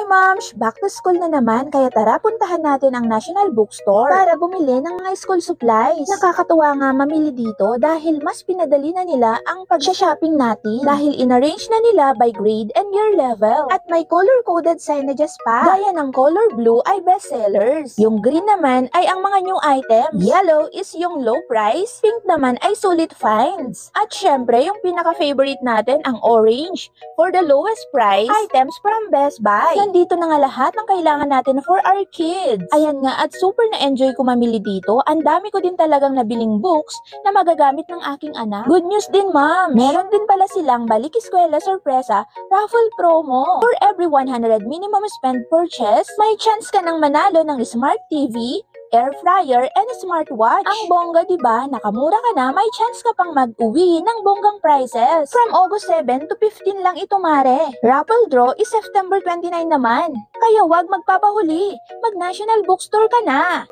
Hi moms! Back to school na naman kaya tara puntahan natin ang National Bookstore para bumili ng mga school supplies. Nakakatuwa nga mamili dito dahil mas pinadali na nila ang pag-shopping natin dahil inarrange na nila by grade and year level. At may color-coded signages pa. Gaya ng color blue ay bestsellers. Yung green naman ay ang mga new items. Yellow is yung low price. Pink naman ay solid finds. At syempre yung pinaka-favorite natin ang orange for the lowest price items from Best Buy. Nandito na nga lahat ng kailangan natin for our kids. Ayan nga at super na-enjoy ko mamili dito. Ang dami ko din talagang nabiling books na magagamit ng aking anak. Good news din ma'am! Meron din pala silang Balik Eskwela Sorpresa raffle promo. For every 100 minimum spend purchase, may chance ka ng manalo ng Smart TV, air fryer, and smartwatch. Ang bongga diba? Nakamura ka na, may chance ka pang mag-uwi ng bonggang prizes. From August 7 to 15 lang ito mare. Raffle draw is September 29 naman. Kaya wag magpapahuli. Mag-National Bookstore ka na.